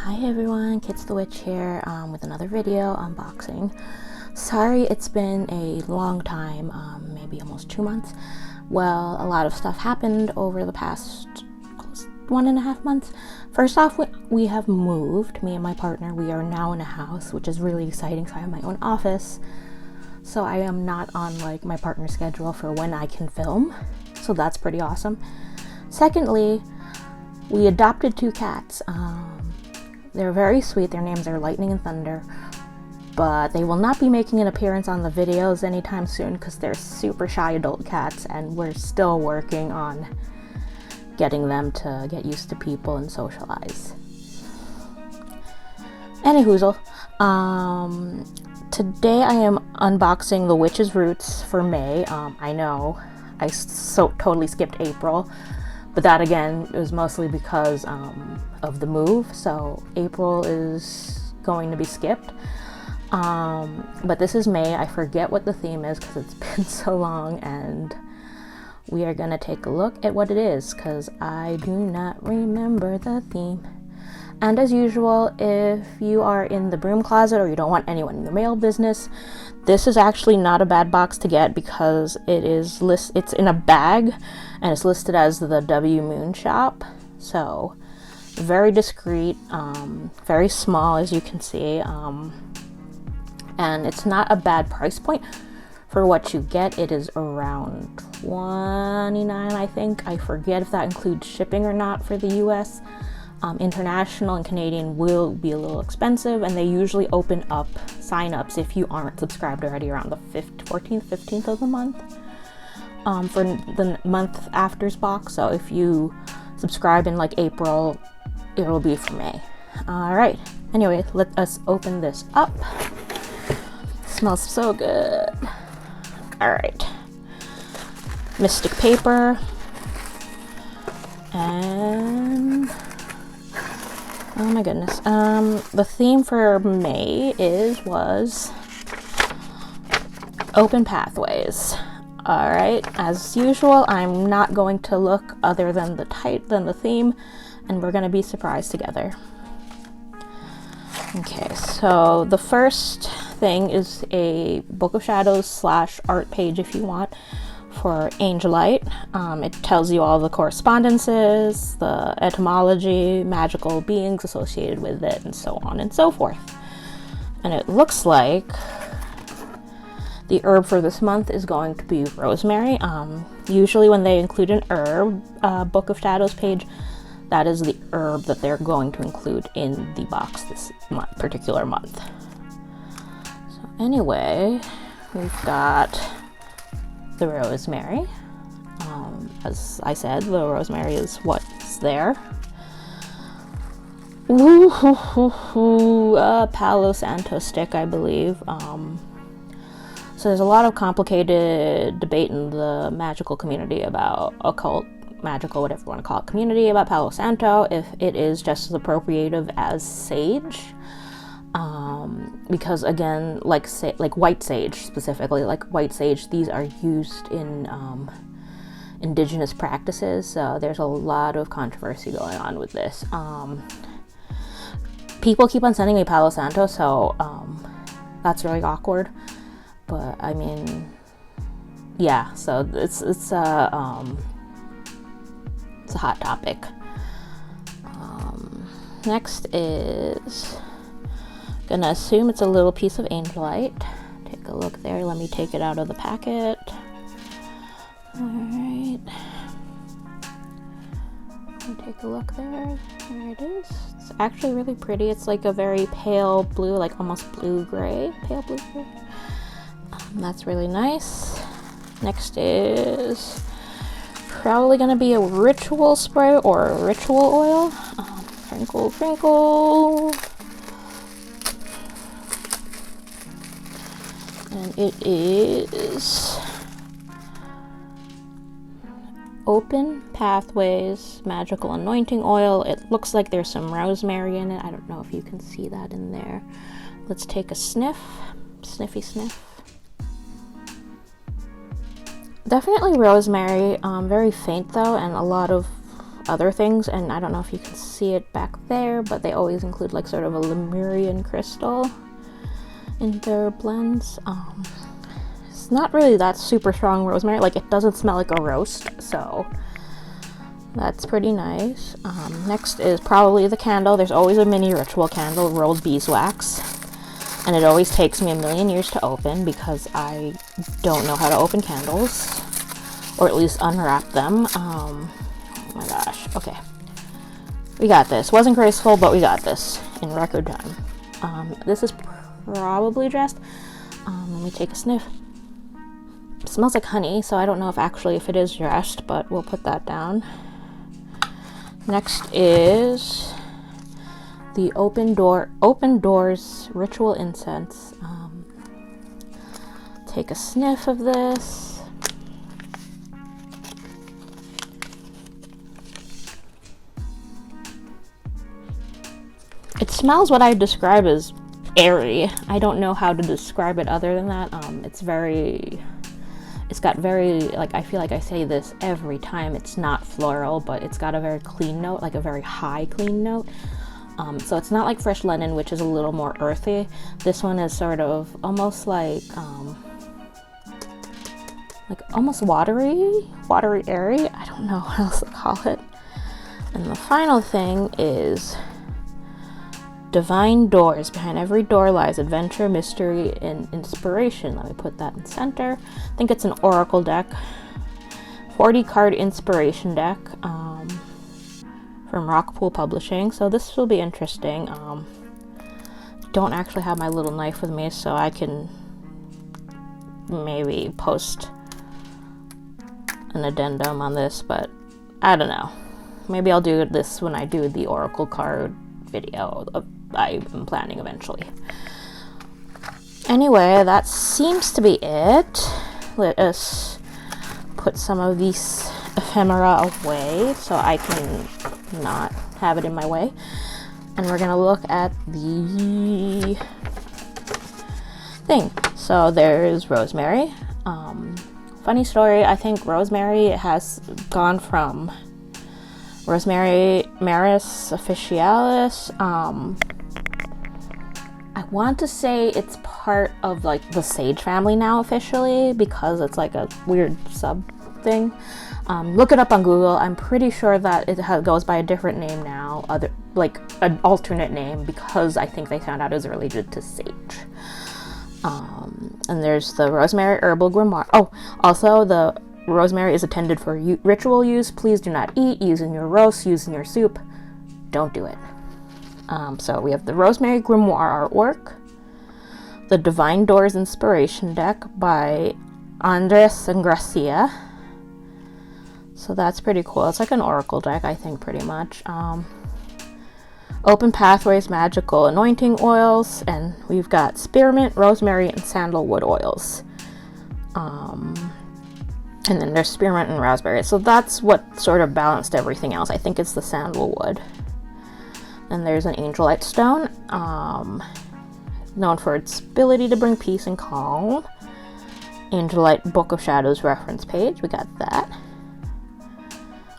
Hi everyone, Kids the Witch here with another video unboxing. Sorry it's been a long time, maybe almost 2 months. Well, a lot of stuff happened over the past 1.5 months. First off, we have moved, me and my partner. We are now in a house, which is really exciting, so I have my own office. So I am not on like my partner's schedule for when I can film, so that's pretty awesome. Secondly, we adopted 2 cats. They're very sweet. Their names are Lightning and Thunder, but they will not be making an appearance on the videos anytime soon because they're super shy adult cats, and we're still working on getting them to get used to people and socialize. Anyhoozle, today I am unboxing the Witch's Roots for May. I know I totally skipped April, but that again is mostly because of the move, so April is going to be skipped. But this is May. I forget what the theme is because it's been so long, and we are going to take a look at what it is because I do not remember the theme. And as usual, if you are in the broom closet or you don't want anyone in your mail business, this is actually not a bad box to get because it's in a bag and it's listed as the W Moon Shop. So very discreet, very small as you can see, and it's not a bad price point for what you get. It is around $29, I think. I forget if that includes shipping or not for the US. International and Canadian will be a little expensive, and they usually open up sign-ups if you aren't subscribed already around the 14th, 15th of the month for the month after's box. So if you subscribe in like April, it will be for May. All right. Anyway, let us open this up. Smells so good. All right. Mystic paper and oh my goodness. The theme for May was open pathways. All right. As usual, I'm not going to look other than the theme, and we're going to be surprised together. Okay. So the first thing is a Book of Shadows / art page, if you want, for Angelite. It tells you all the correspondences, the etymology, magical beings associated with it, and so on and so forth. And it looks like the herb for this month is going to be rosemary. Usually when they include an herb Book of Shadows page, that is the herb that they're going to include in the box this particular month. So anyway, we've got the rosemary. As I said, the rosemary is what's there. Palo Santo stick, I believe. So there's a lot of complicated debate in the magical community about occult, magical, whatever you want to call it, community about Palo Santo, if it is just as appropriative as sage. Because again, like white sage specifically, these are used in indigenous practices, so there's a lot of controversy going on with this. People keep on sending me Palo Santo, so that's really awkward. But I mean, yeah, so it's a hot topic. Next is gonna assume it's a little piece of angelite. Take a look there. Let me take it out of the packet. All right. Take a look there. There it is. It's actually really pretty. It's like a very pale blue, like almost blue-gray, pale blue-gray. That's really nice. Next is probably gonna be a ritual spray or a ritual oil. Crinkle. And it is Open Pathways Magical Anointing Oil. It looks like there's some rosemary in it. I don't know if you can see that in there. Let's take a sniff. Sniffy sniff. Definitely rosemary. Very faint though, and a lot of other things, and I don't know if you can see it back there, but they always include like sort of a Lemurian crystal in their blends. It's not really that super strong rosemary, like it doesn't smell like a roast, so that's pretty nice. Next is probably the candle. There's always a mini ritual candle, rolled beeswax, and it always takes me a million years to open because I don't know how to open candles, or at least unwrap them. Oh my gosh. Okay, we got this. Wasn't graceful, but we got this in record time. This is probably dressed. Let me take a sniff. It smells like honey, so I don't know if it is dressed, but we'll put that down. Next is the open doors ritual incense. Take a sniff of this. It smells what I describe as airy. I don't know how to describe it other than that. It's got very, like, I feel like I say this every time, it's not floral, but it's got a very clean note, like a very high clean note. So it's not like fresh linen, which is a little more earthy. This one is sort of almost like almost watery, airy. I don't know what else to call it. And the final thing is divine doors. Behind every door lies adventure, mystery, and inspiration. Let me put that in center. I think it's an oracle deck, 40 card inspiration deck from Rockpool Publishing. So this will be interesting. Don't actually have my little knife with me, so I can maybe post an addendum on this, but I don't know. Maybe I'll do this when I do the oracle card video I'm planning eventually. Anyway, that seems to be it. Let us put some of these ephemera away so I can not have it in my way. And we're gonna look at the thing. So there's rosemary. Funny story, I think rosemary has gone from Rosemary Maris officialis. I want to say it's part of like the sage family now officially, because it's like a weird sub thing. Look it up on Google. I'm pretty sure that it goes by a different name now, like an alternate name, because I think they found out it was related to sage. And there's the rosemary herbal grimoire. Oh, also the rosemary is intended for ritual use. Please do not eat, use in your roast, use in your soup. Don't do it. So we have the Rosemary Grimoire artwork, the Divine Doors Inspiration deck by Andres and Gracia. So that's pretty cool. It's like an oracle deck, I think, pretty much. Open Pathways Magical Anointing Oils, and we've got spearmint, rosemary, and sandalwood oils. And then there's spearmint and raspberry. So that's what sort of balanced everything else. I think it's the sandalwood. And there's an angelite stone, known for its ability to bring peace and calm. Angelite Book of Shadows reference page. We got that.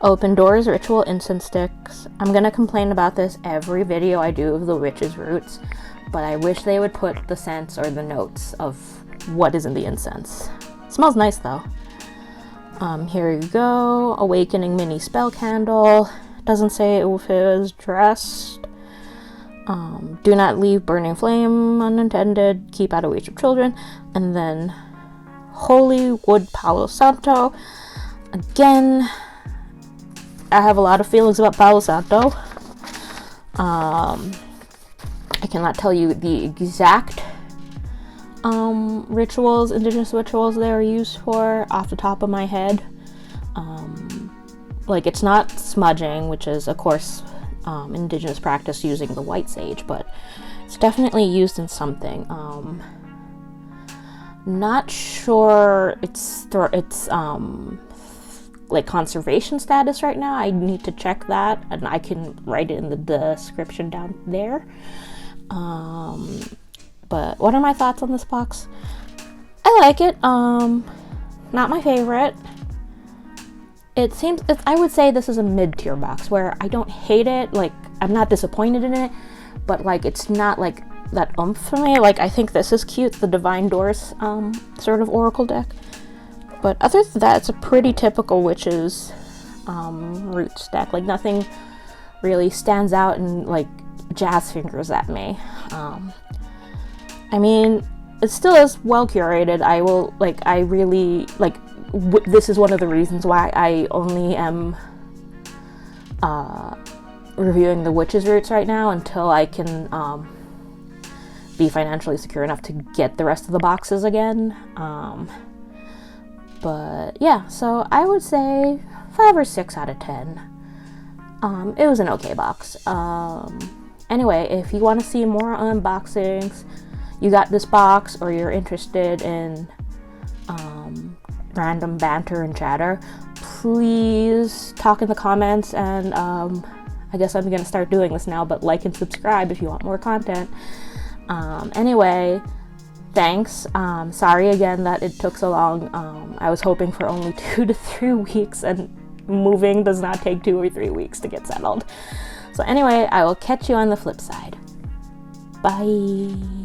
Open Doors Ritual Incense Sticks. I'm going to complain about this every video I do of the witch's roots, but I wish they would put the scents or the notes of what is in the incense. It smells nice though. Here you go. Awakening mini spell candle. Doesn't say if it was dressed. Do not leave burning flame unattended. Keep out of reach of children. And then Holy Wood Palo Santo. Again, I have a lot of feelings about Palo Santo. I cannot tell you the exact rituals, indigenous rituals they are used for off the top of my head. Like, it's not smudging, which is of course indigenous practice using the white sage, but it's definitely used in something. Not sure it's like conservation status right now. I need to check that, and I can write it in the description down there. But what are my thoughts on this box? I like it. Not my favorite. I would say this is a mid-tier box where I don't hate it, like I'm not disappointed in it, but like it's not like that oomph for me. Like I think this is cute, the Divine Doors sort of oracle deck. But other than that, it's a pretty typical Witches roots deck. Like nothing really stands out and like jazz fingers at me. I mean, it still is well curated. I really like. This is one of the reasons why I only am reviewing the Witches roots right now until I can be financially secure enough to get the rest of the boxes again. But yeah, so I would say 5 or 6 out of 10. It was an okay box. Anyway, if you want to see more unboxings, you got this box, or you're interested in random banter and chatter, please talk in the comments, and I guess I'm gonna start doing this now, but like and subscribe if you want more content. Anyway, thanks. Sorry again that it took so long. I was hoping for only 2 to 3 weeks, and moving does not take 2 or 3 weeks to get settled. So anyway, I will catch you on the flip side. Bye.